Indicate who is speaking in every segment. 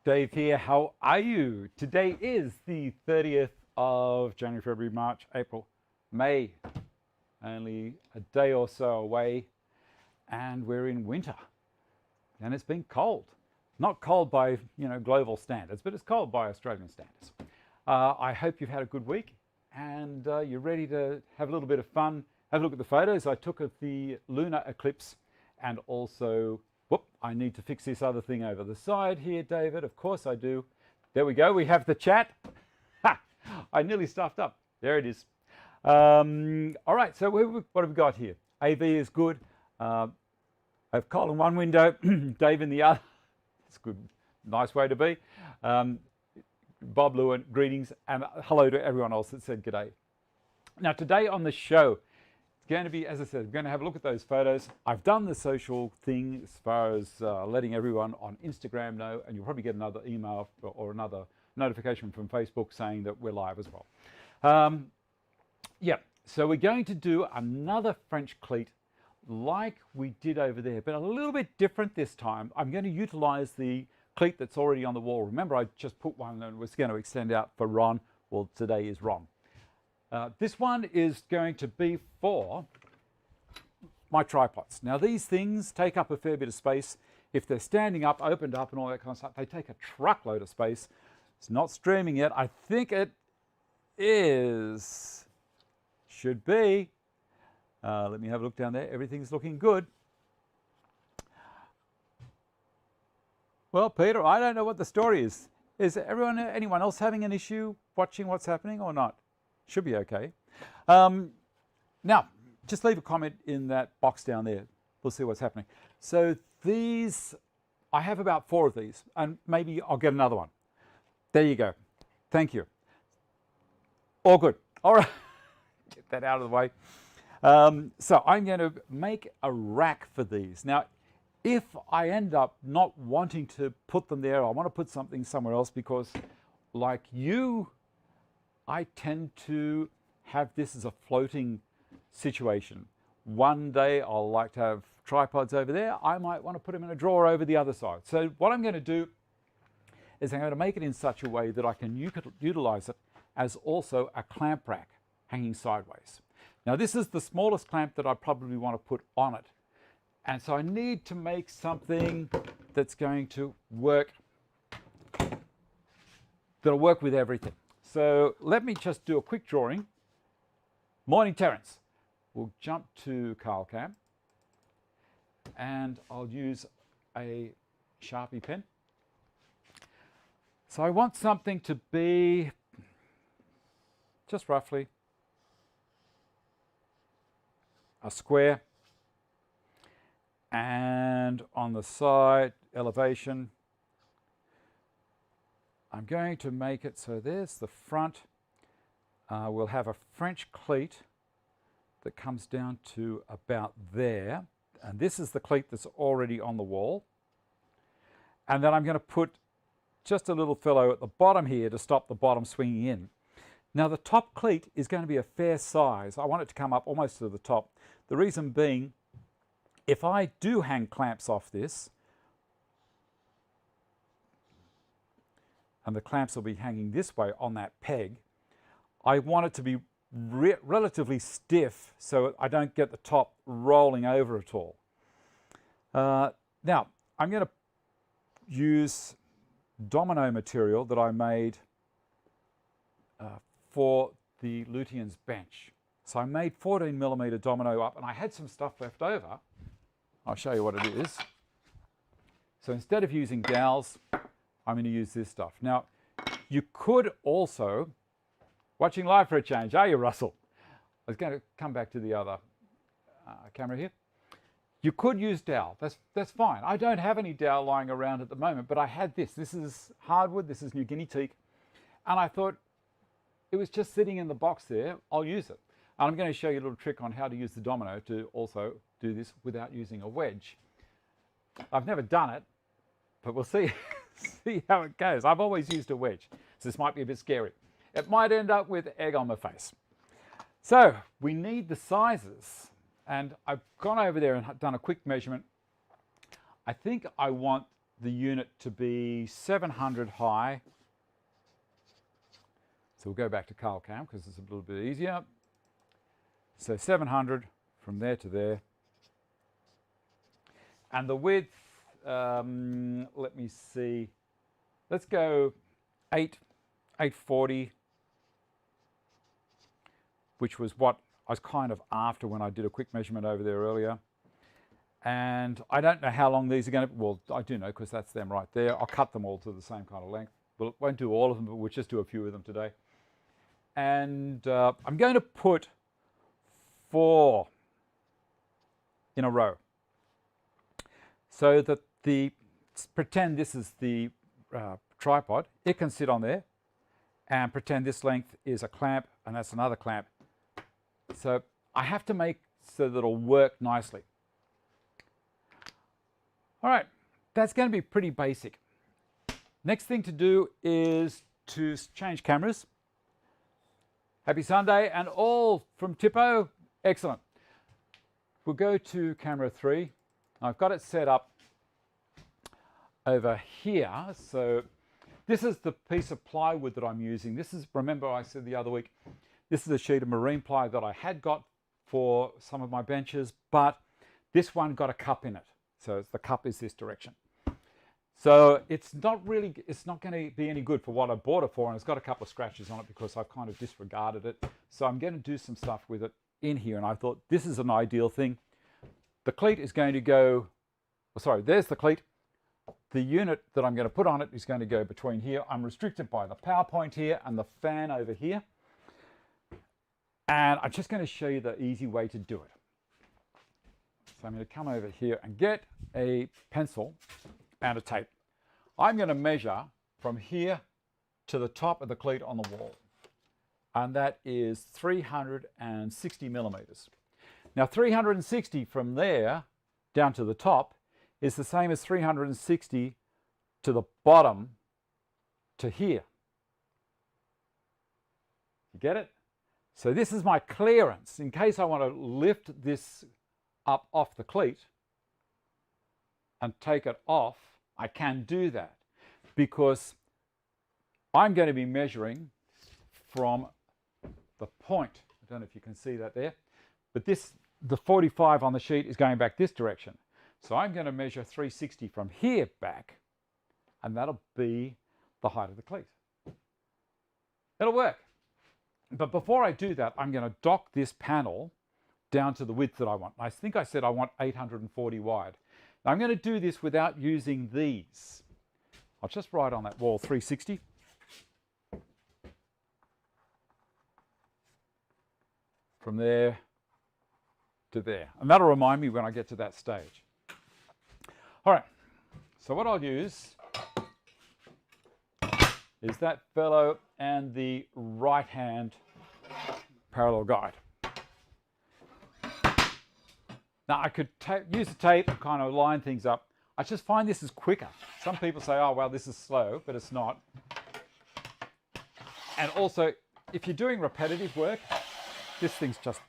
Speaker 1: Dave here. How are you? Today is the 30th of January, February, March, April, May. Only a day or so away, and we're in winter. And it's been cold. Not cold by, global standards, but it's cold by Australian standards. I hope you've had a good week and you're ready to have a little bit of fun. Have a look at the photos I took of the lunar eclipse, and also, whoop, I need to fix this other thing over the side here, David. Of course I do. There we go. We have the chat. Ha! I nearly stuffed up. There it is. All right, so what have we got here? AV is good. I have Cole in one window, Dave in the other. It's good, nice way to be. Bob Lewin, greetings, and hello to everyone else that said g'day. Now today on the show, it's going to be, as I said, we're going to have a look at those photos. I've done the social thing as far as letting everyone on Instagram know, and you'll probably get another email or another notification from Facebook saying that we're live as well. Yeah, so we're going to do another French cleat like we did over there, but a little bit different this time. I'm going to utilize the cleat that's already on the wall. Remember, I just put one and was going to extend out for Ron. Well, today is Ron. This one is going to be for my tripods. Now, these things take up a fair bit of space. If they're standing up, opened up and all that kind of stuff, they take a truckload of space. It's not streaming yet. I think it is. Should be. Let me have a look down there. Everything's looking good. Well, Peter, I don't know what the story is. Is anyone else having an issue watching what's happening or not? Should be okay. Now, just leave a comment in that box down there. We'll see what's happening. So these, I have about 4 of these, and maybe I'll get another one. There you go. Thank you. All good. All right. Get that out of the way. So I'm going to make a rack for these. Now, if I end up not wanting to put them there, I want to put something somewhere else because, like you, I tend to have this as a floating situation. One day I'll like to have tripods over there. I might want to put them in a drawer over the other side. So what I'm going to do is I'm going to make it in such a way that I can utilize it as also a clamp rack hanging sideways. Now this is the smallest clamp that I probably want to put on it. And so I need to make something that's going to work, that'll work with everything. So let me just do a quick drawing. Morning, Terence. We'll jump to Carl Cam and I'll use a Sharpie pen. So I want something to be just roughly a square, and on the side elevation I'm going to make it so there's the front. We'll have a French cleat that comes down to about there, and this is the cleat that's already on the wall, and then I'm going to put just a little fellow at the bottom here to stop the bottom swinging in. Now the top cleat is going to be a fair size. I want it to come up almost to the top. The reason being, if I do hang clamps off this, and the clamps will be hanging this way on that peg, I want it to be relatively stiff so I don't get the top rolling over at all. Now, I'm going to use domino material that I made for the Lutyens bench. So I made 14mm domino up, and I had some stuff left over. I'll show you what it is. So instead of using dowels, I'm going to use this stuff. Now, you could also, watching live for a change, are you, Russell? I was going to come back to the other camera here. You could use dowel, that's fine. I don't have any dowel lying around at the moment, but I had this. This is hardwood, this is New Guinea teak, and I thought it was just sitting in the box there, I'll use it. And I'm going to show you a little trick on how to use the domino to also do this without using a wedge. I've never done it, but we'll see, see how it goes. I've always used a wedge, so this might be a bit scary. It might end up with egg on my face. So we need the sizes, and I've gone over there and done a quick measurement. I think I want the unit to be 700 high. So we'll go back to Carl Cam because it's a little bit easier. So 700 from there to there. And the width, let me see, let's go 840, which was what I was kind of after when I did a quick measurement over there earlier. And I don't know how long these are going to, well, I do know because that's them right there. I'll cut them all to the same kind of length. Well, won't do all of them, but we'll just do a few of them today. And I'm going to put 4 in a row. So that pretend this is the tripod, it can sit on there, and pretend this length is a clamp and that's another clamp. So I have to make so that it'll work nicely. All right, that's going to be pretty basic. Next thing to do is to change cameras. Happy Sunday and all from Tipo. Excellent. We'll go to camera 3. I've got it set up over here. So this is the piece of plywood that I'm using. This is, remember I said the other week, this is a sheet of marine ply that I had got for some of my benches, but this one got a cup in it. So the cup is this direction. So it's not going to be any good for what I bought it for, and it's got a couple of scratches on it because I've kind of disregarded it. So I'm going to do some stuff with it in here, and I thought this is an ideal thing. The cleat is going to go, oh, sorry, there's the cleat. The unit that I'm going to put on it is going to go between here. I'm restricted by the power point here and the fan over here. And I'm just going to show you the easy way to do it. So I'm going to come over here and get a pencil and a tape. I'm going to measure from here to the top of the cleat on the wall. And that is 360 millimeters. Now 360 from there down to the top is the same as 360 to the bottom to here. You get it? So this is my clearance. In case I want to lift this up off the cleat and take it off, I can do that because I'm going to be measuring from the point. I don't know if you can see that there, but the 45 on the sheet is going back this direction. So I'm going to measure 360 from here back, and that'll be the height of the cleat. It'll work. But before I do that, I'm going to dock this panel down to the width that I want. I think I said I want 840 wide. Now I'm going to do this without using these. I'll just write on that wall 360. From there to there. And that'll remind me when I get to that stage. All right, so what I'll use is that fellow and the right-hand parallel guide. Now I could use the tape and kind of line things up. I just find this is quicker. Some people say, oh, well, this is slow, but it's not. And also, if you're doing repetitive work, this thing's just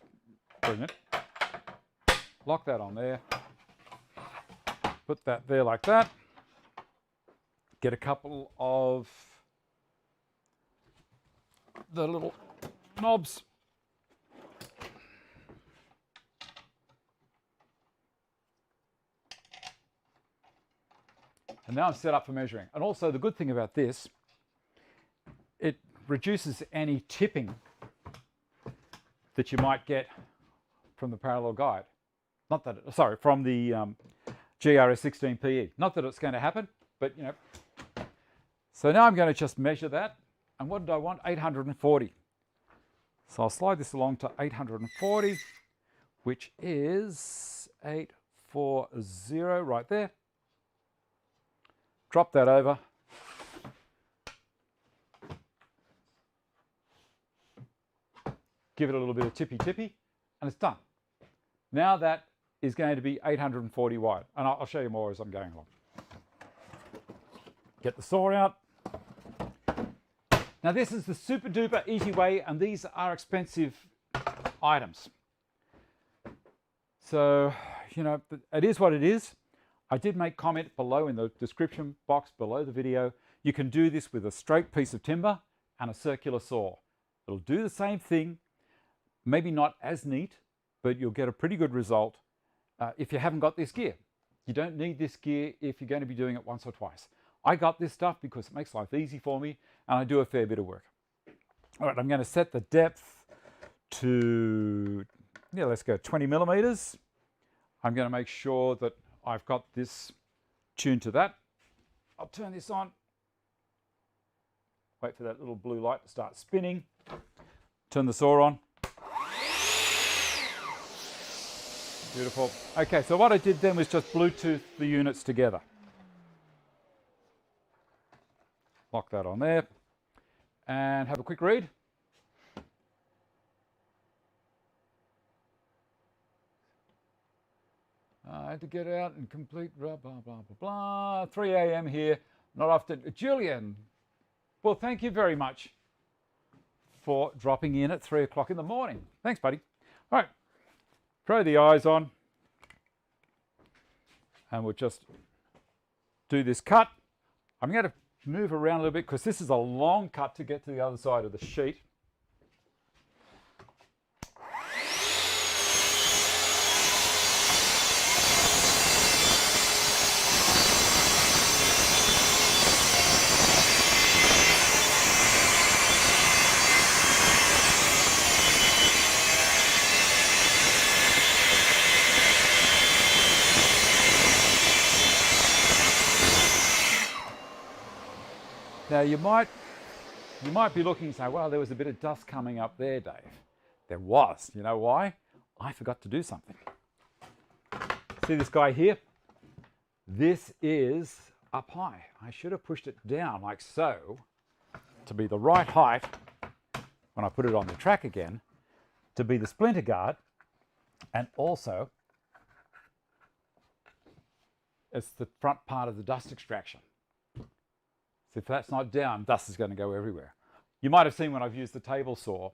Speaker 1: brilliant. Lock that on there. Put that there like that. Get a couple of the little knobs. And now I'm set up for measuring. And also the good thing about this, it reduces any tipping that you might get from the parallel guide. Not that, sorry, from the GRS-16PE. Not that it's going to happen, but you know. So now I'm going to just measure that. And what did I want? 840. So I'll slide this along to 840, which is 840 right there. Drop that over. Give it a little bit of tippy-tippy, and it's done. Now that is going to be 840 wide, and I'll show you more as I'm going along. Get the saw out. Now this is the super duper easy way, and these are expensive items. So, you know, it is what it is. I did make comment below in the description box below the video. You can do this with a straight piece of timber and a circular saw. It'll do the same thing, maybe not as neat, but you'll get a pretty good result if you haven't got this gear. You don't need this gear if you're going to be doing it once or twice. I got this stuff because it makes life easy for me and I do a fair bit of work. All right, I'm going to set the depth to, yeah, let's go 20 millimeters. I'm going to make sure that I've got this tuned to that. I'll turn this on. Wait for that little blue light to start spinning. Turn the saw on. Beautiful. Okay, so what I did then was just Bluetooth the units together. Lock that on there and have a quick read. I had to get out and complete blah, blah, blah, blah, blah. 3 a.m. here, not often. Julian, well, thank you very much for dropping in at 3 o'clock in the morning. Thanks, buddy. All right, throw the eyes on and we'll just do this cut. I'm going to move around a little bit because this is a long cut to get to the other side of the sheet. Now you might be looking and say, well, there was a bit of dust coming up there, Dave. There was. You know why? I forgot to do something. See this guy here? This is up high. I should have pushed it down like so to be the right height when I put it on the track again, to be the splinter guard, and also it's the front part of the dust extraction. So if that's not down, dust is going to go everywhere. You might have seen when I've used the table saw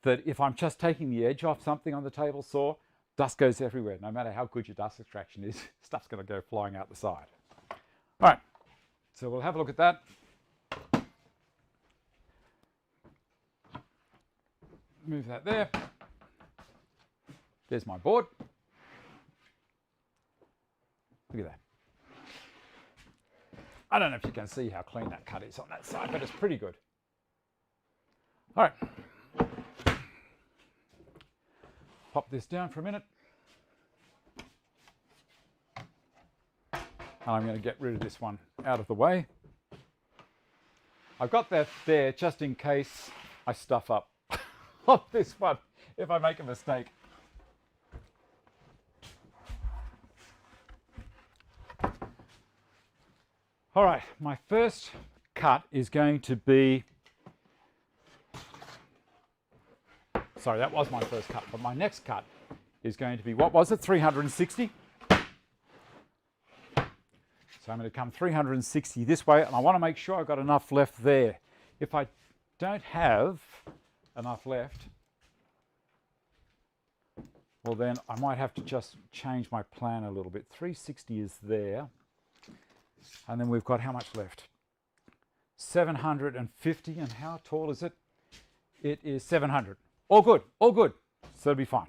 Speaker 1: that if I'm just taking the edge off something on the table saw, dust goes everywhere. No matter how good your dust extraction is, stuff's going to go flying out the side. All right, so we'll have a look at that. Move that there. There's my board. Look at that. I don't know if you can see how clean that cut is on that side, but it's pretty good. All right. Pop this down for a minute. I'm going to get rid of this one out of the way. I've got that there just in case I stuff up on this one if I make a mistake. All right, my first cut is going to be, sorry, that was my first cut, but my next cut is going to be, what was it, 360? So I'm going to come 360 this way, and I want to make sure I've got enough left there. If I don't have enough left, well then I might have to just change my plan a little bit. 360 is there. And then we've got how much left? 750, and how tall is it? It is 700. All good, all good. So it'll be fine.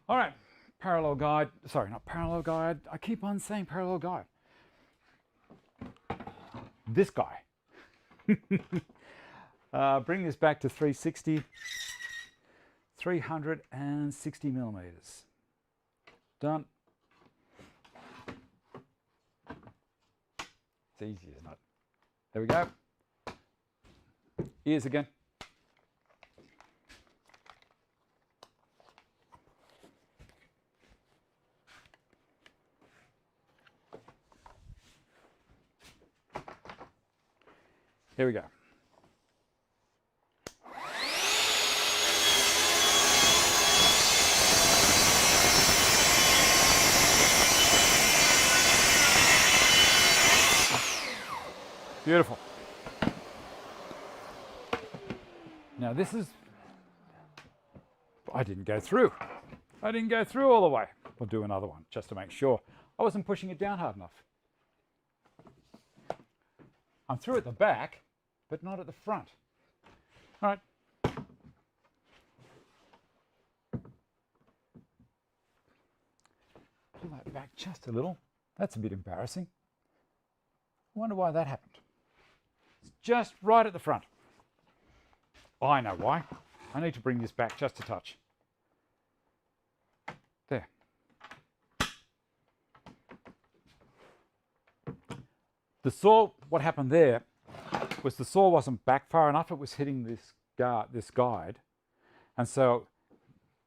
Speaker 1: All right, parallel guide. Sorry, not parallel guide. I keep on saying parallel guide. This guy. Bring this back to 360. 360 millimeters. Done. Easy, isn't it? There we go. Ears again. Here we go. Beautiful. Now this is, I didn't go through. I didn't go through all the way. We'll do another one just to make sure. I wasn't pushing it down hard enough. I'm through at the back, but not at the front. All right. Pull that back just a little. That's a bit embarrassing. I wonder why that happened. It's just right at the front. Oh, I know why. I need to bring this back just a touch. There. The saw, what happened there was the saw wasn't back far enough. It was hitting this guide. And so,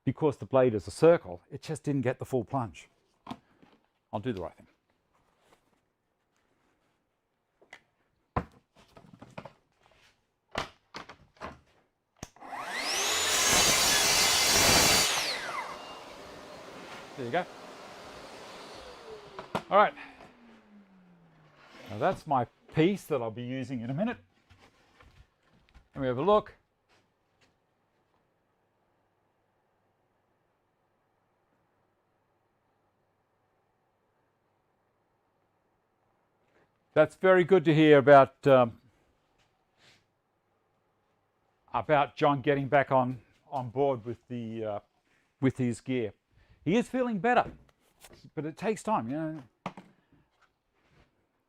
Speaker 1: because the blade is a circle, it just didn't get the full plunge. I'll do the right thing. There you go. All right. Now that's my piece that I'll be using in a minute. Let me have a look. That's very good to hear about John getting back on board with the with his gear. He is feeling better, but it takes time, you know.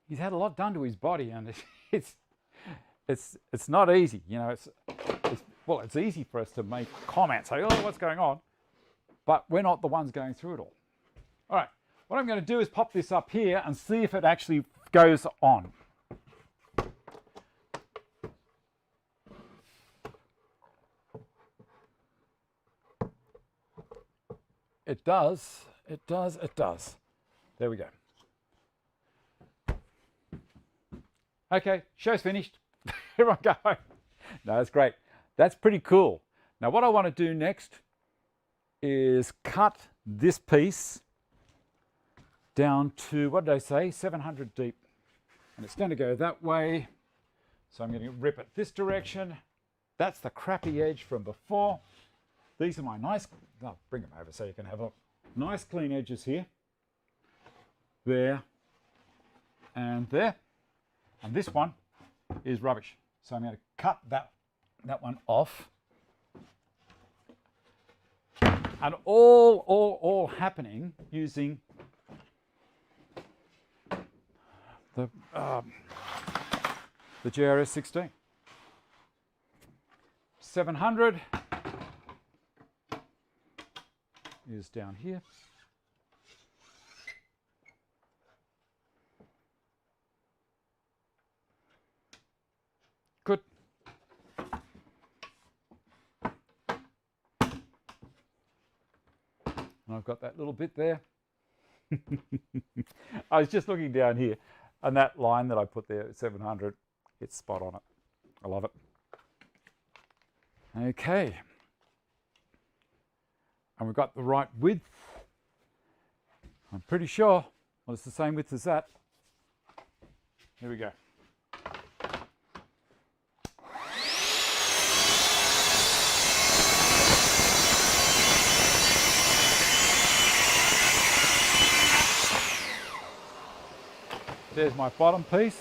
Speaker 1: He's had a lot done to his body, and it's not easy, you know. Well, it's easy for us to make comments, say, "Oh, what's going on?" But we're not the ones going through it all. All right, what I'm going to do is pop this up here and see if it actually goes on. It does, it does, it does. There we go. Okay, show's finished. Everyone go home. No, that's great. That's pretty cool. Now what I want to do next is cut this piece down to, what did I say, 700 deep. And it's going to go that way. So I'm going to rip it this direction. That's the crappy edge from before. These are my nice, I'll bring them over so you can have a look. Nice clean edges here. There and there. And this one is rubbish. So I'm going to cut that one off. And all happening using the GRS-16. 700 is down here. Good. And I've got that little bit there. I was just looking down here, and that line that I put there at 700, it's spot on it. I love it. Okay. And we've got the right width. I'm pretty sure. Well, it's the same width as that. Here we go. There's my bottom piece.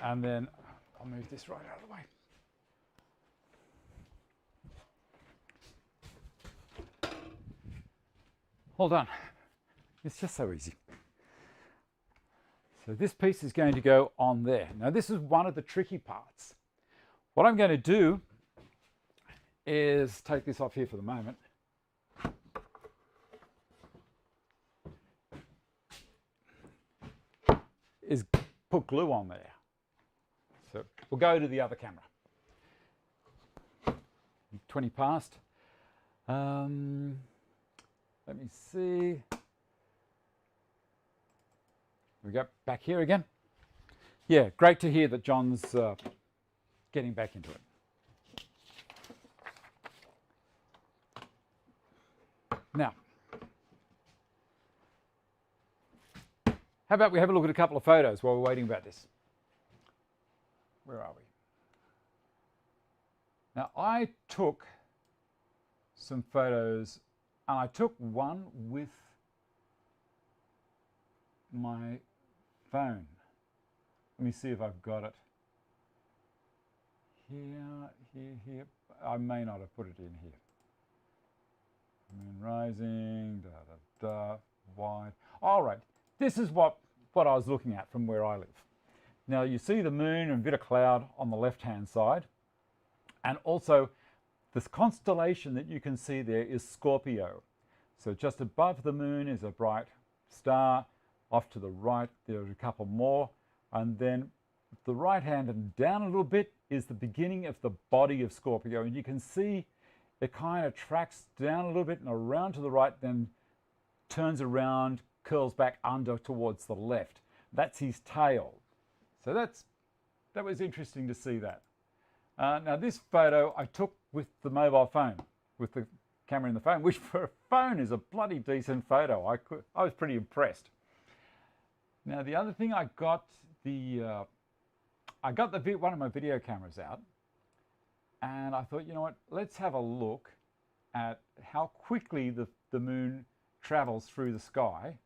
Speaker 1: And then I'll move this right out of the way. Hold on. It's just so easy. So this piece is going to go on there. Now this is one of the tricky parts. What I'm going to do is take this off here for the moment. Is put glue on there. So we'll go to the other camera. 20 past. Let me see. We go back here again. Yeah, great to hear that John's getting back into it. Now, how about we have a look at a couple of photos while we're waiting about this? Where are we? Now, I took some photos, and I took one with my phone. Let me see if I've got it. Here. I may not have put it in here. Moon rising, wide. All right, this is what I was looking at from where I live. Now you see the moon and a bit of cloud on the left-hand side. And also this constellation that you can see there is Scorpio. So just above the moon is a bright star. Off to the right, there's a couple more. And then the right hand and down a little bit is the beginning of the body of Scorpio. And you can see it kind of tracks down a little bit and around to the right, then turns around, curls back under towards the left. That's his tail. So that was interesting to see that. Now this photo I took with the mobile phone, with the camera in the phone, which for a phone is a bloody decent photo. I was pretty impressed. Now the other thing, I got one of my video cameras out, and I thought, you know what, let's have a look at how quickly the moon travels through the sky.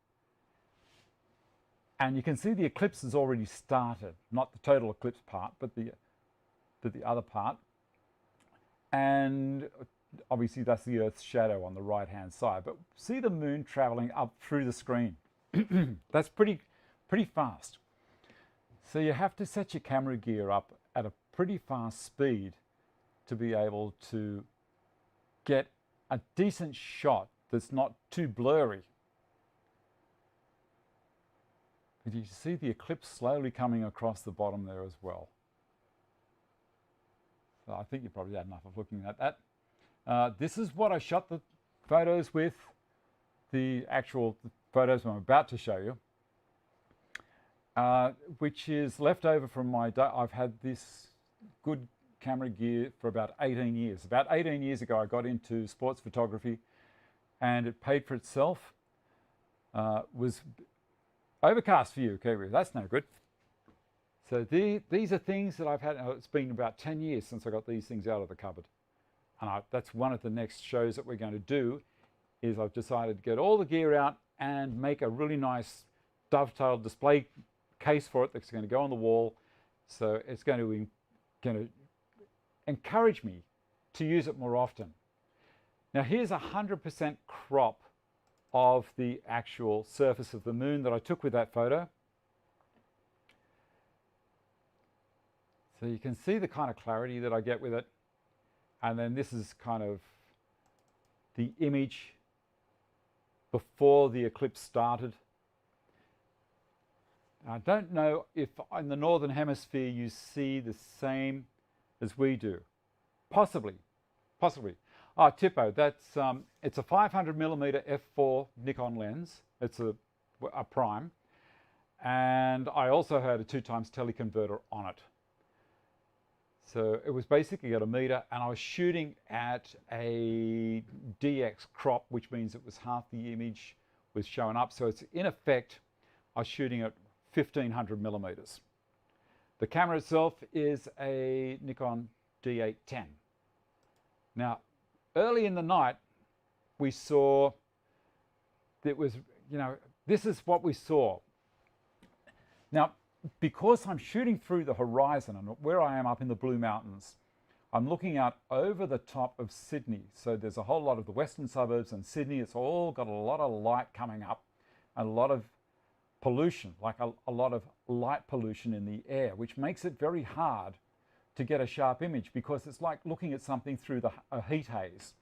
Speaker 1: And you can see the eclipse has already started, not the total eclipse part, but the other part. And obviously that's the Earth's shadow on the right hand side, but see the moon traveling up through the screen. That's pretty fast. So you have to set your camera gear up at a pretty fast speed to be able to get a decent shot that's not too blurry. But you see the eclipse slowly coming across the bottom there as well. So I think you probably had enough of looking at that. This is what I shot the photos with, the actual photos I'm about to show you, which is left over from my day. I've had this good camera gear for about 18 years. About 18 years ago, I got into sports photography, and it paid for itself. Was overcast for you, Kiwi. That's no good. So these are things that I've had. It's been about 10 years since I got these things out of the cupboard. And that's one of the next shows that we're going to do, is I've decided to get all the gear out and make a really nice dovetailed display case for it that's going to go on the wall. So it's going to encourage me to use it more often. Now here's 100% crop of the actual surface of the moon that I took with that photo. So you can see the kind of clarity that I get with it. And then this is kind of the image before the eclipse started. I don't know if in the Northern Hemisphere you see the same as we do. Possibly. Oh, Tipo, that's it's a 500mm f4 Nikon lens. It's a prime. And I also had a 2x teleconverter on it. So it was basically at 1 meter, and I was shooting at a DX crop, which means it was half the image was showing up. So it's in effect, I was shooting at 1500mm. The camera itself is a Nikon D810. Now, early in the night, we saw that was, this is what we saw. Now, because I'm shooting through the horizon and where I am up in the Blue Mountains, I'm looking out over the top of Sydney. So there's a whole lot of the western suburbs and Sydney. It's all got a lot of light coming up and a lot of pollution, like a lot of light pollution in the air, which makes it very hard to get a sharp image because it's like looking at something through a heat haze.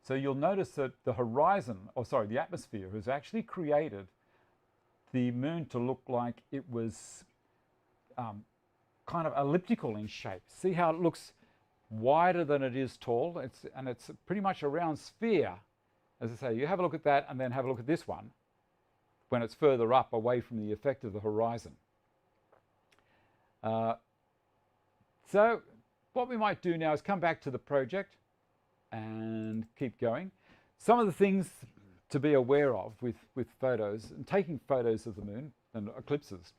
Speaker 1: So you'll notice that the the atmosphere has actually created the moon to look like it was kind of elliptical in shape. See how it looks wider than it is tall? It's pretty much a round sphere. As I say, you have a look at that and then have a look at this one when it's further up away from the effect of the horizon. So what we might do now is come back to the project and keep going. Some of the things to be aware of with photos and taking photos of the moon and eclipses.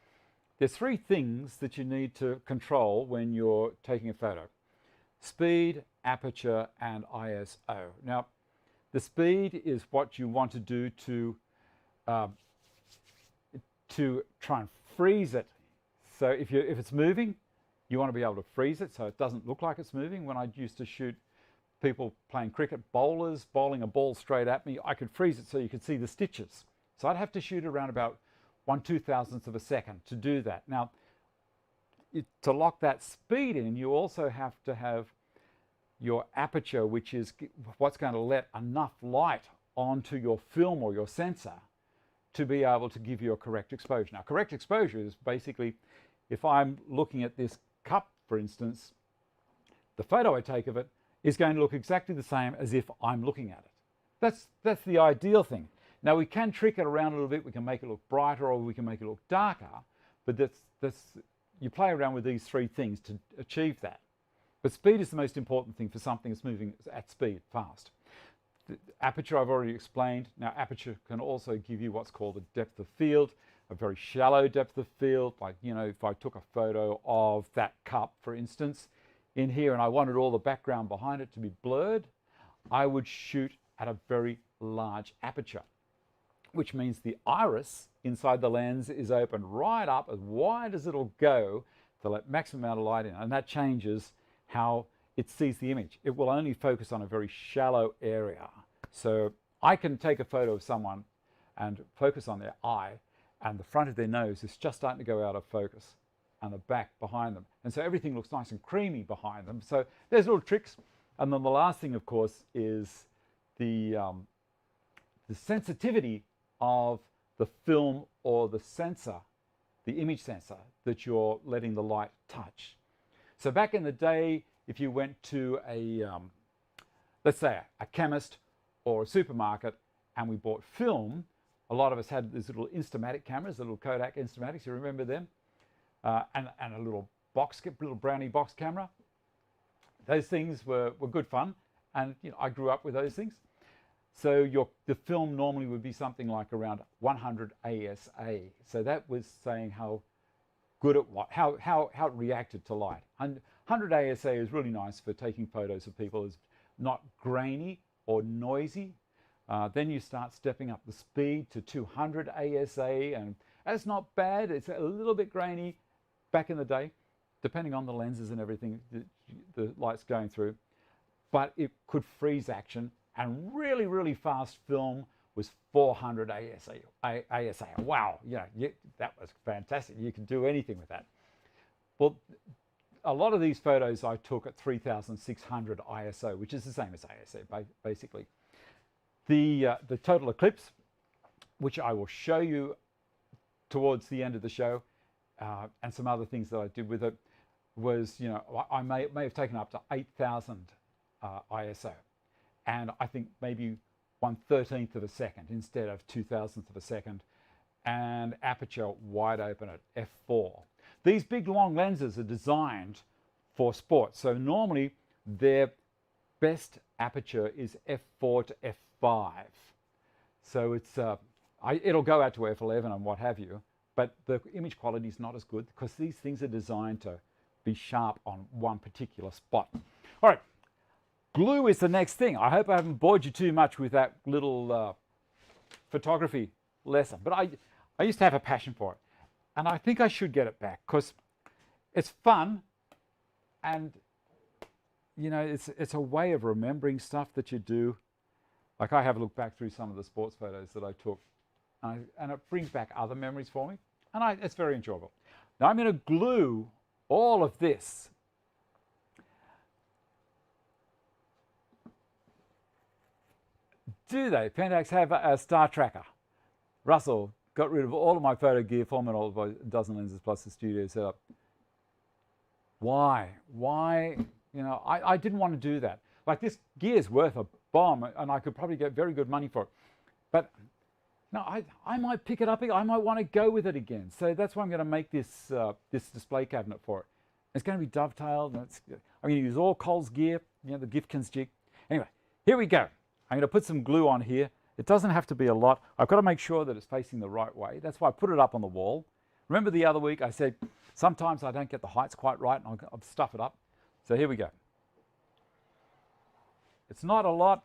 Speaker 1: There's 3 things that you need to control when you're taking a photo: speed, aperture, and ISO. Now, the speed is what you want to do to to try and freeze it. So if it's moving, you want to be able to freeze it so it doesn't look like it's moving. When I used to shoot people playing cricket, bowlers bowling a ball straight at me, I could freeze it so you could see the stitches. So I'd have to shoot around about 1/2000th of a second to do that. Now, to lock that speed in, you also have to have your aperture, which is what's going to let enough light onto your film or your sensor to be able to give you a correct exposure. Now, correct exposure is basically, if I'm looking at this cup, for instance, the photo I take of it is going to look exactly the same as if I'm looking at it. That's the ideal thing. Now, we can trick it around a little bit. We can make it look brighter or we can make it look darker, but you play around with these three things to achieve that. But speed is the most important thing for something that's moving at speed, fast. The aperture I've already explained. Now, aperture can also give you what's called a depth of field, a very shallow depth of field. Like, you know, if I took a photo of that cup, for instance, in here, and I wanted all the background behind it to be blurred, I would shoot at a very large aperture, which means the iris inside the lens is open right up as wide as it'll go to let maximum amount of light in, and that changes how it sees the image. It will only focus on a very shallow area. So I can take a photo of someone and focus on their eye, and the front of their nose is just starting to go out of focus, and the back behind them. And so everything looks nice and creamy behind them. So there's little tricks. And then the last thing, of course, is the sensitivity of the film or the sensor, the image sensor that you're letting the light touch. So back in the day, if you went to let's say a chemist or a supermarket and we bought film, a lot of us had these little Instamatic cameras, the little Kodak Instamatics, you remember them? And a little brownie box camera. Those things were good fun, and you know, I grew up with those things. So the film normally would be something like around 100 ASA. So that was saying how good it was, how it reacted to light. 100 ASA is really nice for taking photos of people. It's not grainy or noisy. Then you start stepping up the speed to 200 ASA, and that's not bad. It's a little bit grainy back in the day, depending on the lenses and everything the light's going through. But it could freeze action, and really, really fast film was 400 ASA. Wow, you know, that was fantastic. You could do anything with that. Well, a lot of these photos I took at 3600 ISO, which is the same as ASA, basically. The total eclipse, which I will show you towards the end of the show, and some other things that I did with it, was, you know, I may have taken up to 8000 ISO, and I think maybe 1/13th of a second instead of 2000th of a second, and aperture wide open at f4. These big long lenses are designed for sport, so normally their best aperture is f4 to f5. So it's it'll go out to f11 and what have you, but the image quality is not as good because these things are designed to be sharp on one particular spot. All right, glue is the next thing. I hope I haven't bored you too much with that little photography lesson, but I used to have a passion for it, and I think I should get it back because it's fun, and you know, it's a way of remembering stuff that you do. Like, I have a look back through some of the sports photos that I took, and it brings back other memories for me, and it's very enjoyable. Now I'm going to glue all of this Do they? Pentax have a star tracker. Russell got rid of all of my photo gear for me and all of my dozen lenses plus the studio setup. Why? Why? You know, I didn't want to do that. Like, this gear's worth a bomb, and I could probably get very good money for it. But no, I might pick it up. I might want to go with it again. So that's why I'm going to make this this display cabinet for it. It's going to be dovetailed. And I'm going to use all Cole's gear, you know, the Gifkins jig. Anyway, here we go. I'm going to put some glue on here. It doesn't have to be a lot. I've got to make sure that it's facing the right way. That's why I put it up on the wall. Remember the other week I said sometimes I don't get the heights quite right and I'll stuff it up. So here we go. It's not a lot.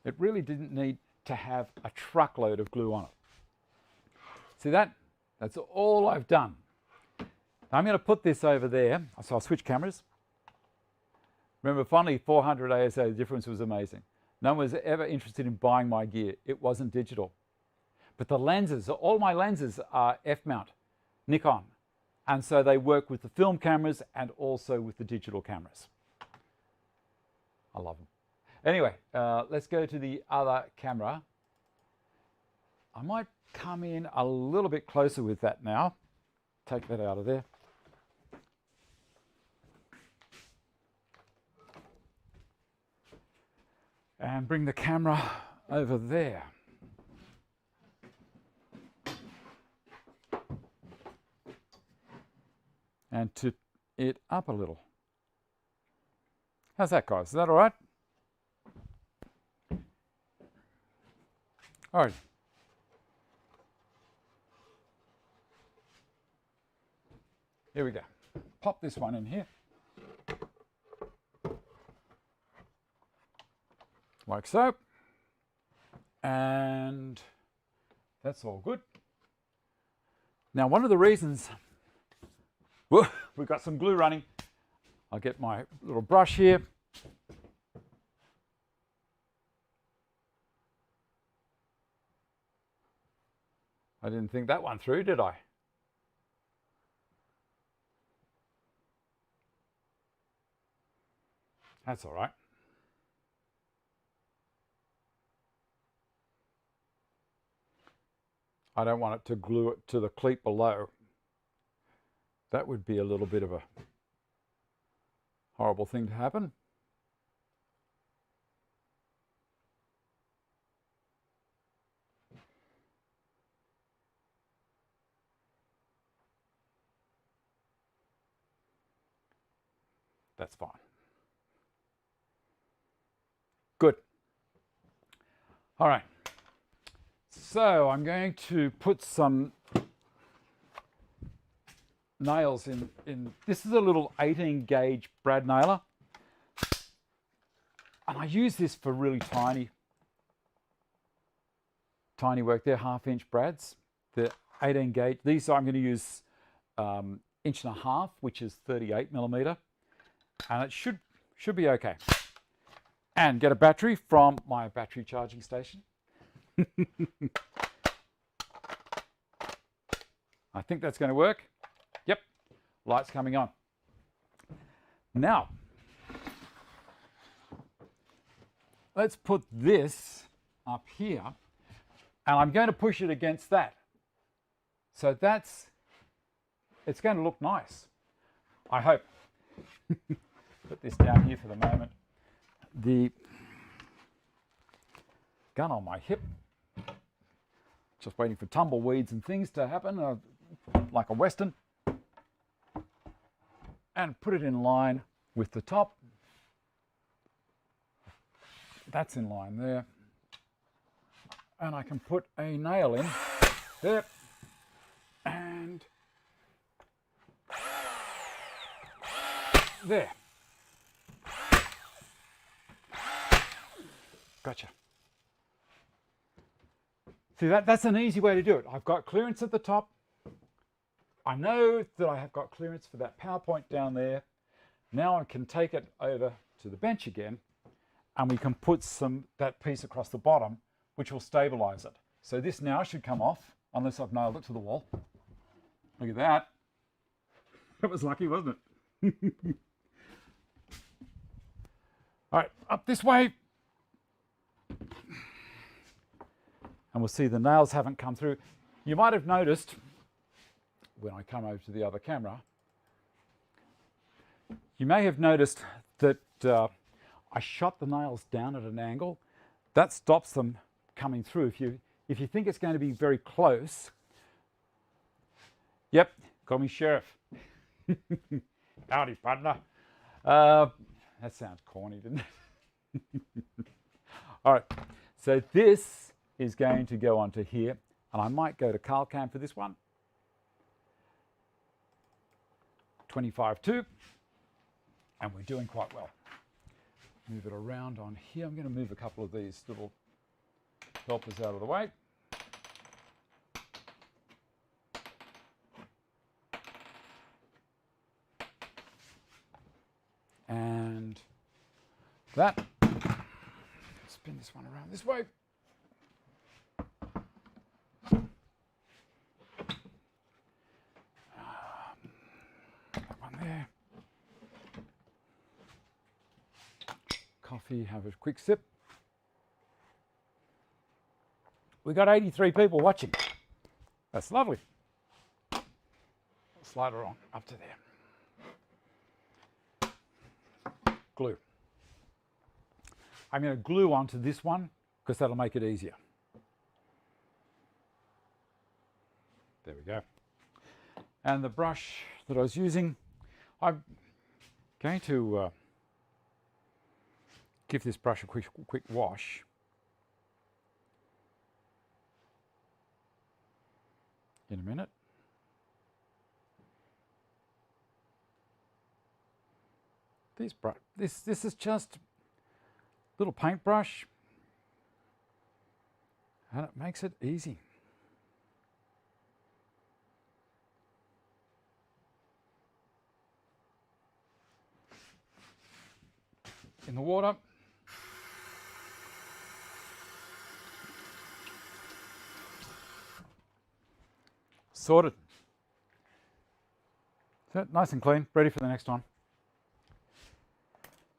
Speaker 1: It really didn't need to have a truckload of glue on it. See that? That's all I've done. I'm going to put this over there. So I'll switch cameras. Remember, finally, 400 ASA, the difference was amazing. No one was ever interested in buying my gear. It wasn't digital. But the lenses, all my lenses are F-mount, Nikon. And so they work with the film cameras and also with the digital cameras. I love them. Anyway, let's go to the other camera. I might come in a little bit closer with that now. Take that out of there. And bring the camera over there. And tip it up a little. How's that, guys? Is that all right? All right. Here we go. Pop this one in here. Like so. And that's all good. Now, one of the reasons we've got some glue running, I'll get my little brush here. I didn't think that one through, did I? That's all right. I don't want it to glue it to the cleat below. That would be a little bit of a horrible thing to happen. That's fine. Good. All right. So I'm going to put some nails in. This is a little 18 gauge brad nailer. And I use this for really tiny work. They're 1/2-inch brads. They're 18 gauge. These I'm going to use 1.5 inches, which is 38mm. And it should be okay. And get a battery from my battery charging station. I think that's going to work. Yep, light's coming on. Now, let's put this up here, and I'm going to push it against that. So it's going to look nice, I hope. Put this down here for the moment. The gun on my hip. Just waiting for tumbleweeds and things to happen, like a Western. And put it in line with the top. That's in line there. And I can put a nail in there. And there. Gotcha. See, that's an easy way to do it. I've got clearance at the top. I know that I have got clearance for that PowerPoint down there. Now I can take it over to the bench again, and we can put that piece across the bottom, which will stabilize it. So this now should come off, unless I've nailed it to the wall. Look at that. That was lucky, wasn't it? All right, up this way. And we'll see the nails haven't come through. You might have noticed when I come over to the other camera, you may have noticed that I shot the nails down at an angle. That stops them coming through. If you think it's going to be very close, yep, call me sheriff. Howdy, partner. That sounds corny, didn't it? All right, so this is going to go onto here, and I might go to Carl Cam for this one. 25.2, and we're doing quite well. Move it around on here. I'm going to move a couple of these little helpers out of the way. And that, spin this one around this way. That one there. Coffee, have a quick sip. We got 83 people watching. That's lovely. Slide it on up to there. Glue. I'm going to glue onto this one because that'll make it easier. There we go. And the brush that I was using, I'm going to give this brush a quick wash. In a minute. This is just a little paintbrush, and it makes it easy. In the water. Sorted. So nice and clean, ready for the next one.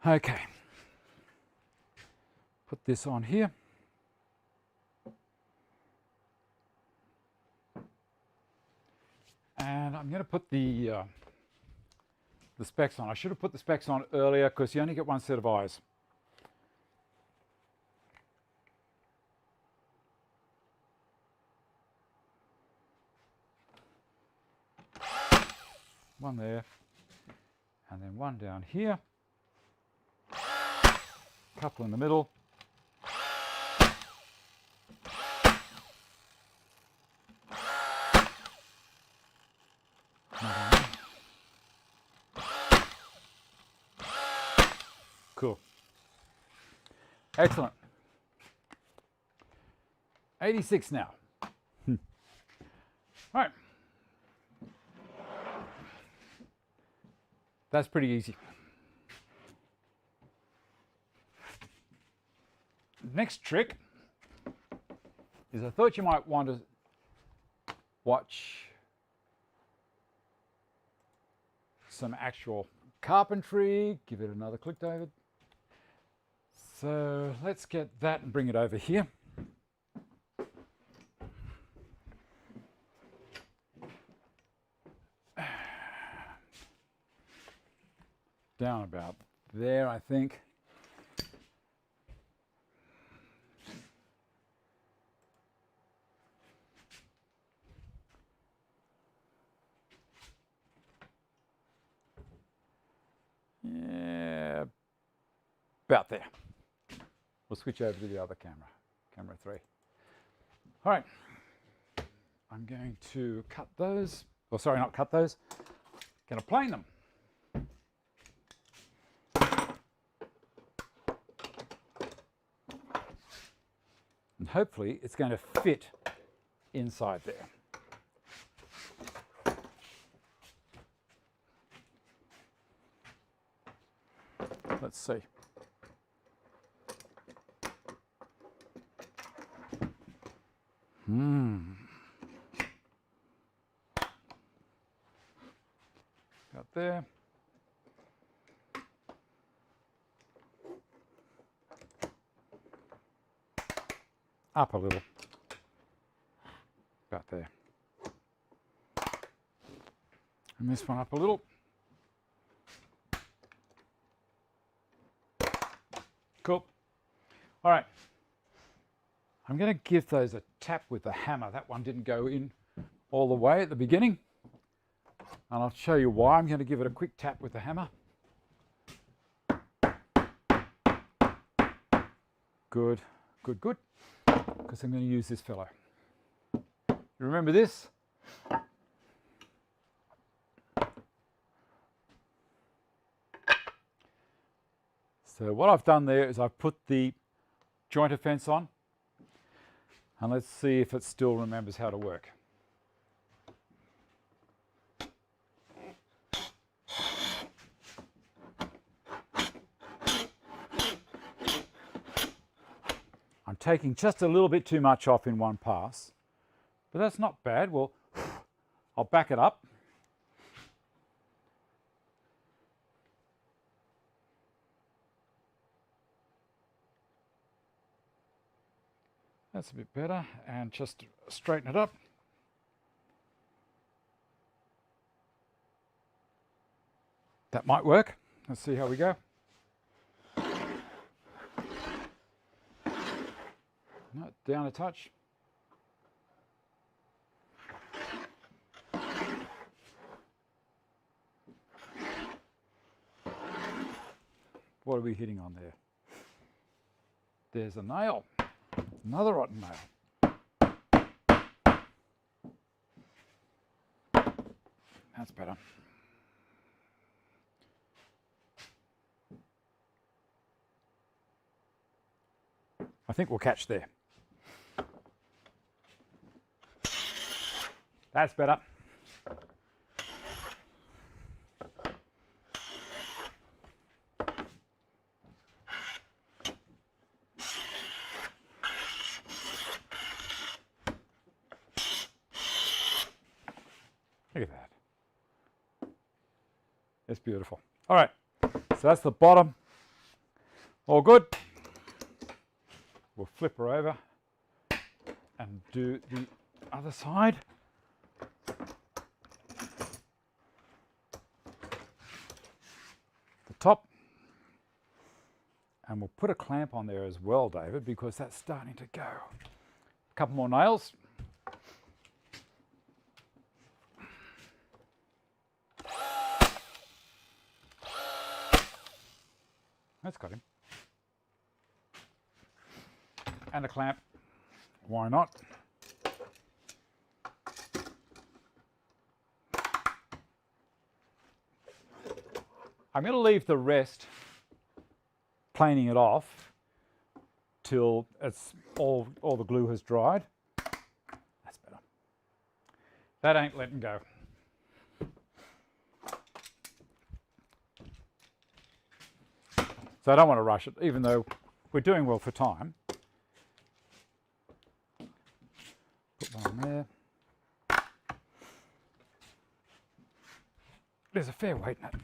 Speaker 1: Okay. Put this on here. And I'm going to put the specs on. I should have put the specs on earlier because you only get one set of eyes. One there, and then one down here, couple in the middle, cool, excellent. 86 now. All right. That's pretty easy. Next trick is I thought you might want to watch some actual carpentry. Give it another click, David. So let's get that and bring it over here. Down about there, I think. Yeah, about there. We'll switch over to the other camera, camera 3. All right, I'm going to cut those, or sorry, not cut those, going to plane them. And hopefully it's going to fit inside there. Let's see. Got there. Up a little. About there. And this one up a little. Cool. All right. I'm going to give those a tap with the hammer. That one didn't go in all the way at the beginning. And I'll show you why. I'm going to give it a quick tap with the hammer. Good, good, good. Because I'm going to use this fellow. You remember this? So what I've done there is I've put the jointer fence on, and let's see if it still remembers how to work. I'm taking just a little bit too much off in one pass, but that's not bad. Well, I'll back it up. That's a bit better, and just straighten it up. That might work. Let's see how we go. No, down a touch. What are we hitting on there? There's a nail. Another rotten nail. That's better. I think we'll catch there. That's better. Look at that. It's beautiful. All right, so that's the bottom. All good. We'll flip her over and do the other side. The top. And we'll put a clamp on there as well, David, because that's starting to go. A couple more nails. That's got him. And a clamp. Why not? I'm going to leave the rest planing it off till it's all the glue has dried. That's better. That ain't letting go. So I don't want to rush it, even though we're doing well for time. Put one there. There's a fair weight in it.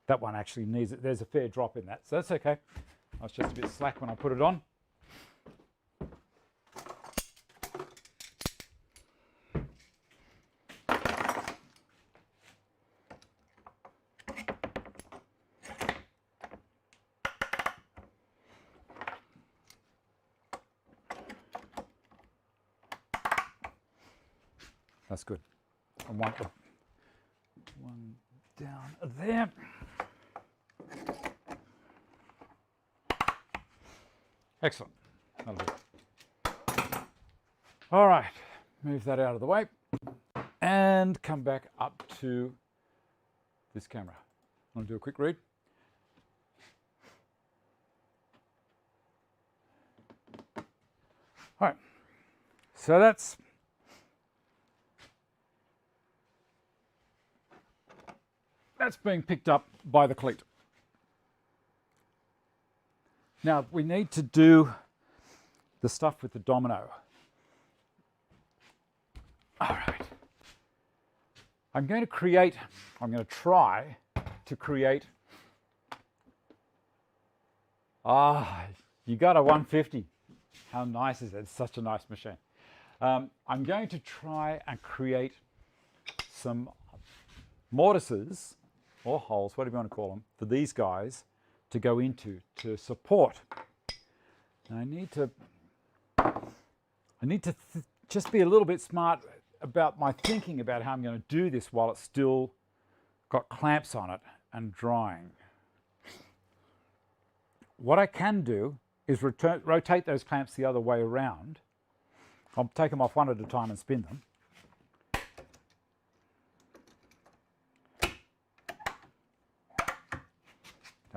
Speaker 1: That one actually needs it. There's a fair drop in that, so that's okay. I was just a bit slack when I put it on. That's good. I want one down there. Excellent. That'll do. All right, move that out of the way and come back up to this camera. I'm going to do a quick read. All right, so that's being picked up by the cleat. Now we need to do the stuff with the domino. All right. I'm going to try to create, you got a 150. How nice is it? It's such a nice machine. I'm going to try and create some mortises or holes, whatever you want to call them, for these guys to go into to support. And I need to just be a little bit smart about my thinking about how I'm going to do this while it's still got clamps on it and drying. What I can do is rotate those clamps the other way around. I'll take them off one at a time and spin them.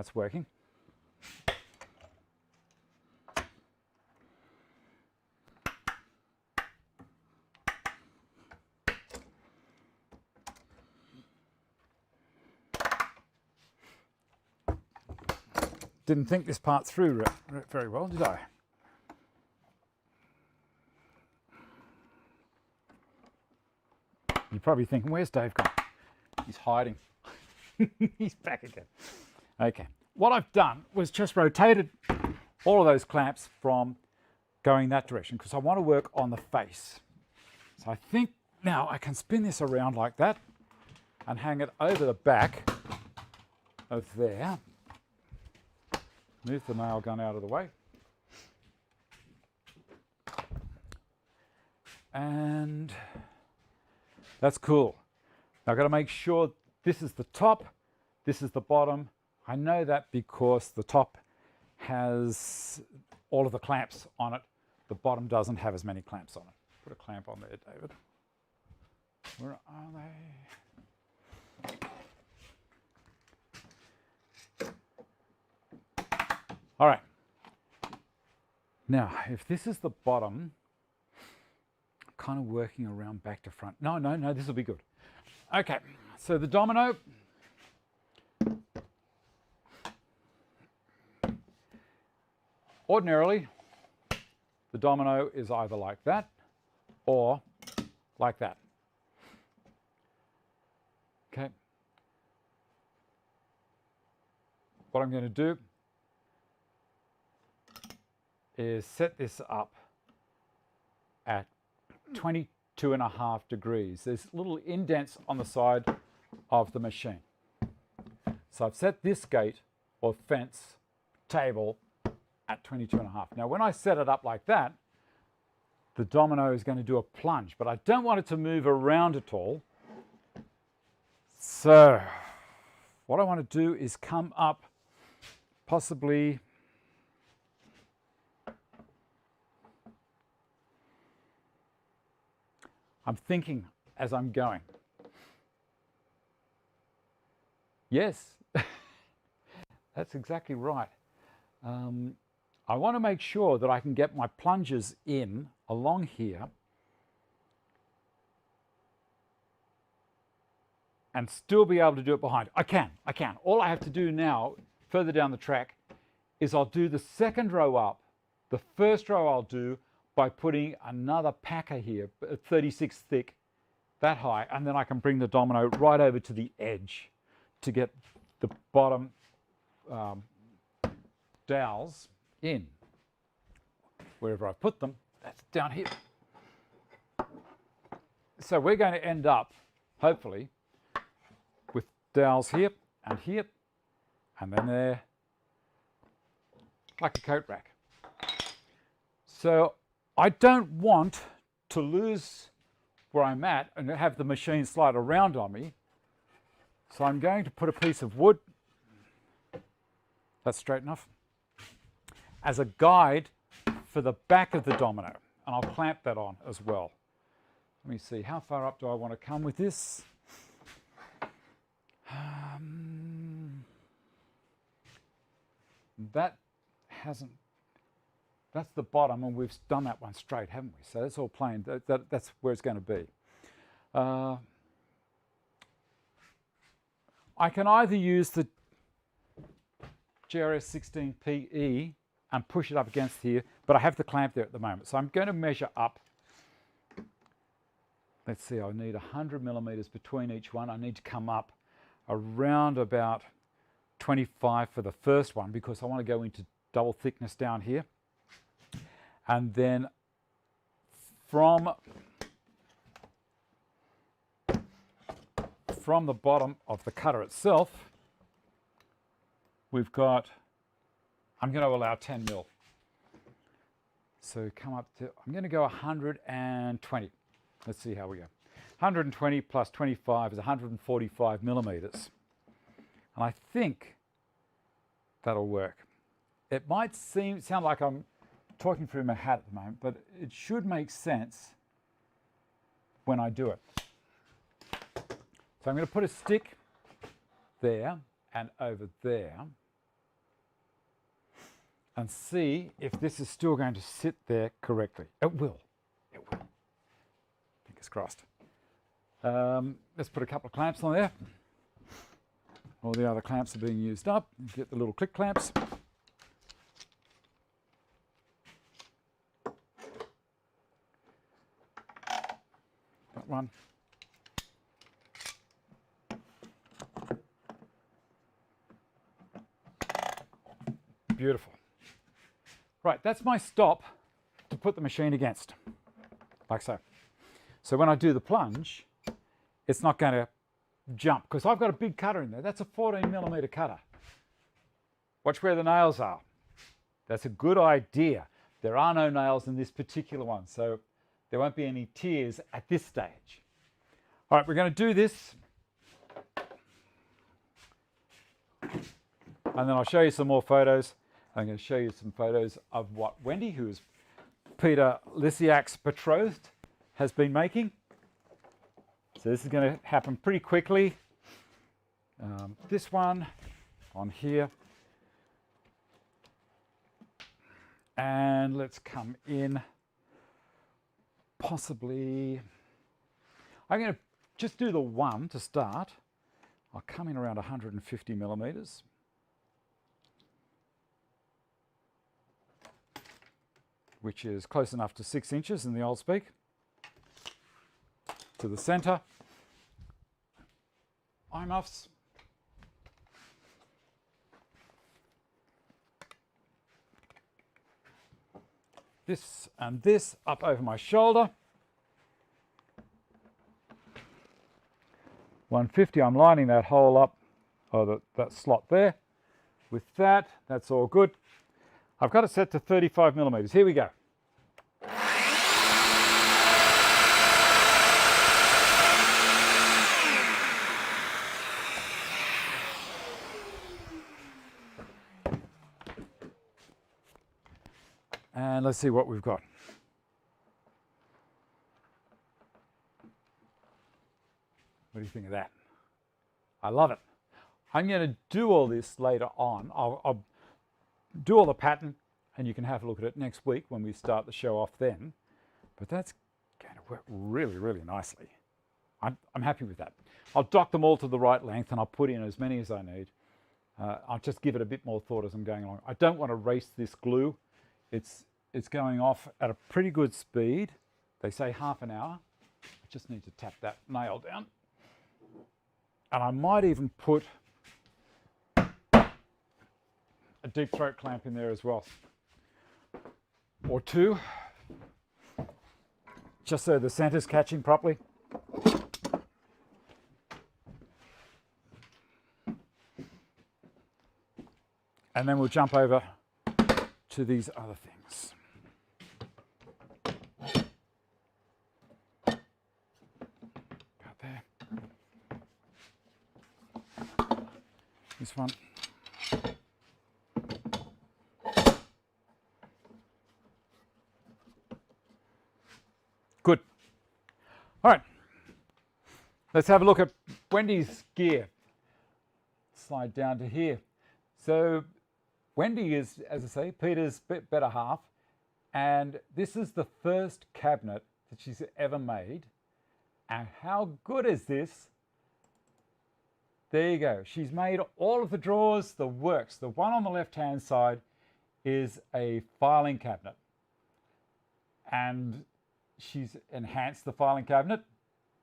Speaker 1: That's working. Didn't think this part through very well, did I? You're probably thinking, where's Dave gone? He's hiding. He's back again. Okay. What I've done was just rotated all of those clamps from going that direction because I want to work on the face. So I think now I can spin this around like that and hang it over the back of there. Move the nail gun out of the way. And that's cool. Now I've got to make sure this is the top, this is the bottom. I know that because the top has all of the clamps on it. The bottom doesn't have as many clamps on it. Put a clamp on there, David. Where are they? All right. Now, if this is the bottom, I'm kind of working around back to front. No, this will be good. Okay, so the domino. Ordinarily, the domino is either like that or like that. Okay. What I'm going to do is set this up at 22.5 degrees. There's little indents on the side of the machine. So I've set this gate or fence table at 22.5. Now when I set it up like that, the domino is going to do a plunge, but I don't want it to move around at all. So what I want to do is come up possibly I'm thinking as I'm going. Yes, that's exactly right. I want to make sure that I can get my plungers in along here and still be able to do it behind. I can. All I have to do now, further down the track, is I'll do the second row up. The first row I'll do by putting another packer here, 36 thick, that high, and then I can bring the domino right over to the edge to get the bottom dowels in. Wherever I put them, that's down here. So we're going to end up, hopefully, with dowels here, and then there, like a coat rack. So I don't want to lose where I'm at and have the machine slide around on me. So I'm going to put a piece of wood, that's straight enough, as a guide for the back of the domino. And I'll clamp that on as well. Let me see, how far up do I want to come with this? That's the bottom, and we've done that one straight, haven't we? So that's all plain. That's where it's going to be. I can either use the GRS-16PE and push it up against here, but I have the clamp there at the moment. So I'm going to measure up. Let's see, I need 100 millimeters between each one. I need to come up around about 25 for the first one because I want to go into double thickness down here. And then from the bottom of the cutter itself, we've got, I'm going to allow 10 mil. So come up to, I'm going to go 120. Let's see how we go. 120 plus 25 is 145 millimeters. And I think that'll work. It might sound like I'm talking through my hat at the moment, but it should make sense when I do it. So I'm going to put a stick there and over there. and see if this is still going to sit there correctly. It will. It will. Fingers crossed. Let's put a couple of clamps on there. All the other clamps are being used up. Get the little click clamps. That one. Beautiful. Right, that's my stop to put the machine against, like so. So when I do the plunge, it's not going to jump because I've got a big cutter in there. That's a 14mm cutter. Watch where the nails are. That's a good idea. There are no nails in this particular one, so there won't be any tears at this stage. All right, we're going to do this. And then I'll show you some more photos. I'm going to show you some photos of what Wendy, who is Peter Lysiak's betrothed, has been making. So this is going to happen pretty quickly. This one on here. And let's come in possibly. I'm going to just do the one to start. I'll come in around 150mm. Which is close enough to 6 inches in the old speak. To the centre. Eye muffs. This and this up over my shoulder. 150, I'm lining that hole up, or that slot there. With that, that's all good. I've got it set to 35mm. Here we go. And let's see what we've got. What do you think of that? I love it. I'm going to do all this later on. I'll do all the pattern, and you can have a look at it next week when we start the show off then. But that's going to work really, really nicely. I'm happy with that. I'll dock them all to the right length, and I'll put in as many as I need. I'll just give it a bit more thought as I'm going along. I don't want to race this glue. It's going off at a pretty good speed. They say half an hour. I just need to tap that nail down. And I might even put a deep throat clamp in there as well. Or two. Just so the center's catching properly. And then we'll jump over to these other things. Got there. This one. Good. All right. Let's have a look at Wendy's gear. Slide down to here. So Wendy is, as I say, Peter's better half, and this is the first cabinet that she's ever made. And how good is this? There you go. She's made all of the drawers, the works. The one on the left-hand side is a filing cabinet. And she's enhanced the filing cabinet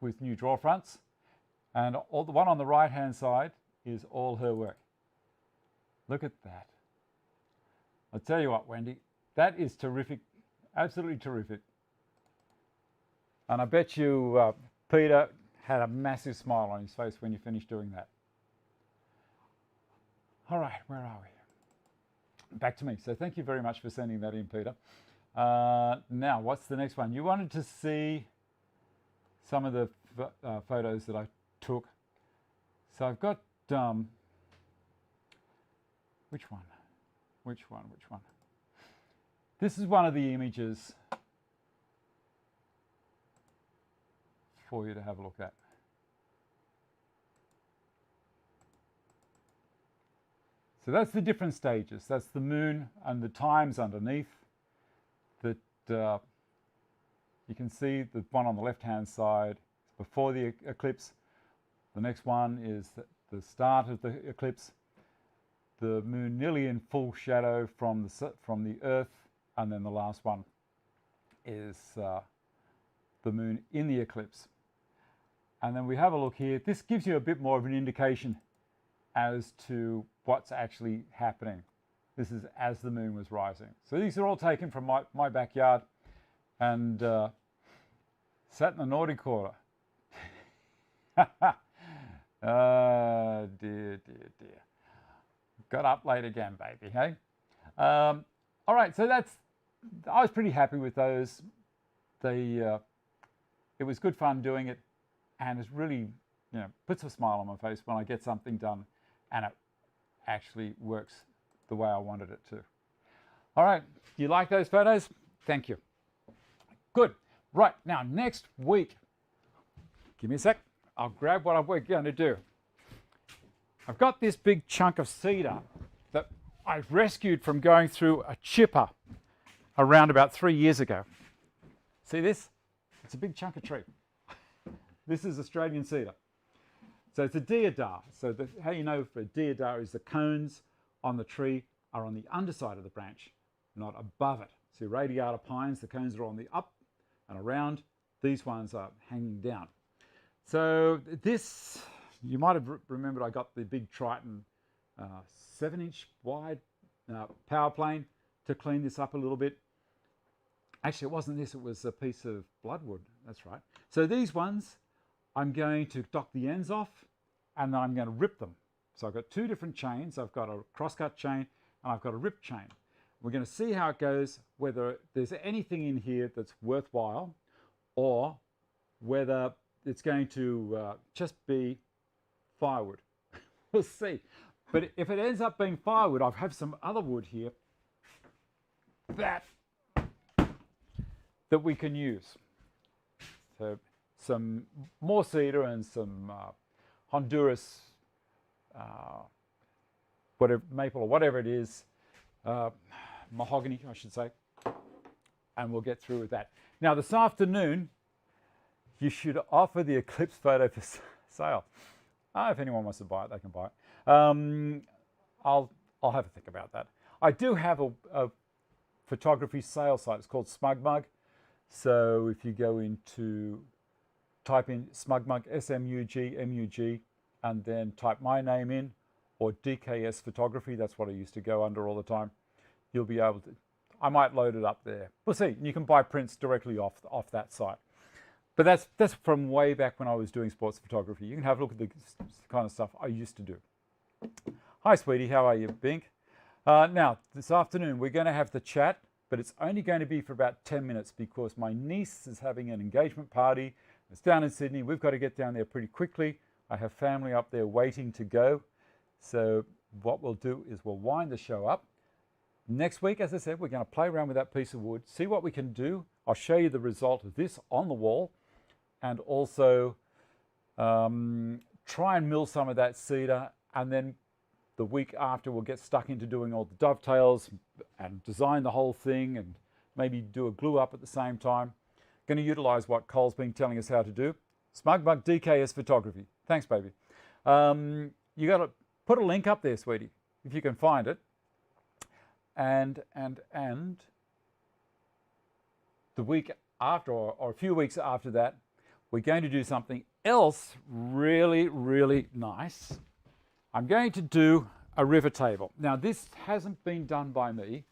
Speaker 1: with new drawer fronts. And the one on the right-hand side is all her work. Look at that. I'll tell you what, Wendy, that is terrific, absolutely terrific. And I bet you Peter had a massive smile on his face when you finished doing that. All right, where are we? Back to me. So thank you very much for sending that in, Peter. Now, what's the next one? You wanted to see some of the photos that I took. So I've got, which one? Which one? This is one of the images for you to have a look at. So that's the different stages. That's the moon and the times underneath. That you can see the one on the left-hand side before the eclipse. The next one is the start of the eclipse. The moon nearly in full shadow from the Earth, and then the last one is the moon in the eclipse. And then we have a look here. This gives you a bit more of an indication as to what's actually happening. This is as the moon was rising. So these are all taken from my backyard, and sat in the naughty corner. Oh, dear, dear, dear. Got up late again, baby, hey? All right, so I was pretty happy with those. It was good fun doing it, and it's really, puts a smile on my face when I get something done and it actually works the way I wanted it to. All right, you like those photos? Thank you. Good. Right, now next week, give me a sec. I'll grab what we're going to do. I've got this big chunk of cedar that I rescued from going through a chipper around about 3 years ago. See this? It's a big chunk of tree. This is Australian cedar. So it's a deodar. So how you know for a deodar is the cones on the tree are on the underside of the branch, not above it. See, radiata pines, the cones are on the up and around. These ones are hanging down. So this, you might have remembered I got the big Triton 7-inch wide power plane to clean this up a little bit. Actually, it wasn't this, it was a piece of bloodwood, that's right. So these ones, I'm going to dock the ends off and then I'm going to rip them. So I've got two different chains. I've got a crosscut chain and I've got a rip chain. We're going to see how it goes, whether there's anything in here that's worthwhile or whether it's going to just be firewood. We'll see. But if it ends up being firewood, I have some other wood here that we can use. So some more cedar and some Honduras maple or whatever it is, mahogany I should say, and we'll get through with that. Now this afternoon you should offer the eclipse photo for sale. If anyone wants to buy it, they can buy it. I'll have a think about that. I do have a photography sales site. It's called SmugMug. So if you go into, type in SmugMug, SMUG, and then type my name in, or DKS Photography, that's what I used to go under all the time, you'll be able to, I might load it up there. We'll see. You can buy prints directly off that site. But that's from way back when I was doing sports photography. You can have a look at the kind of stuff I used to do. Hi, sweetie. How are you, Bink? Now, this afternoon, we're going to have the chat, but it's only going to be for about 10 minutes because my niece is having an engagement party. It's down in Sydney. We've got to get down there pretty quickly. I have family up there waiting to go. So what we'll do is we'll wind the show up. Next week, as I said, we're going to play around with that piece of wood, see what we can do. I'll show you the result of this on the wall, and also try and mill some of that cedar, and then the week after we'll get stuck into doing all the dovetails and design the whole thing and maybe do a glue up at the same time. Going to utilize what Cole's been telling us how to do. SmugMug DKS Photography. Thanks, baby. You got to put a link up there, sweetie, if you can find it. And the week after, or a few weeks after that, we're going to do something else really, really nice. I'm going to do a river table. Now, this hasn't been done by me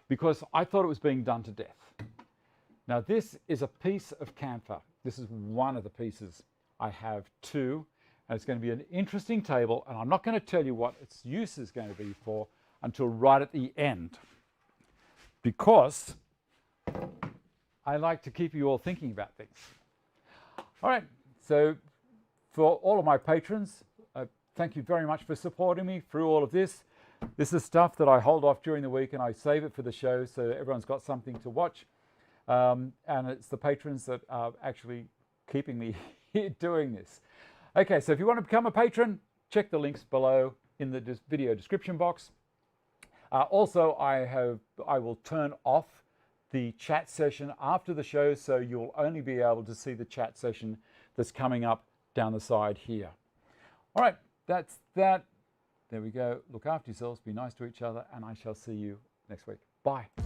Speaker 1: because I thought it was being done to death. Now, this is a piece of camphor. This is one of the pieces. I have two, and it's going to be an interesting table, and I'm not going to tell you what its use is going to be for until right at the end, because I like to keep you all thinking about things. All right, so for all of my patrons, thank you very much for supporting me through all of this. This is stuff that I hold off during the week and I save it for the show so everyone's got something to watch. And it's the patrons that are actually keeping me here doing this. Okay, so if you want to become a patron, check the links below. in the video description box. Also, I will turn off the chat session after the show, so you'll only be able to see the chat session that's coming up down the side here. All right, that's that. There we go. Look after yourselves, be nice to each other, and I shall see you next week. Bye.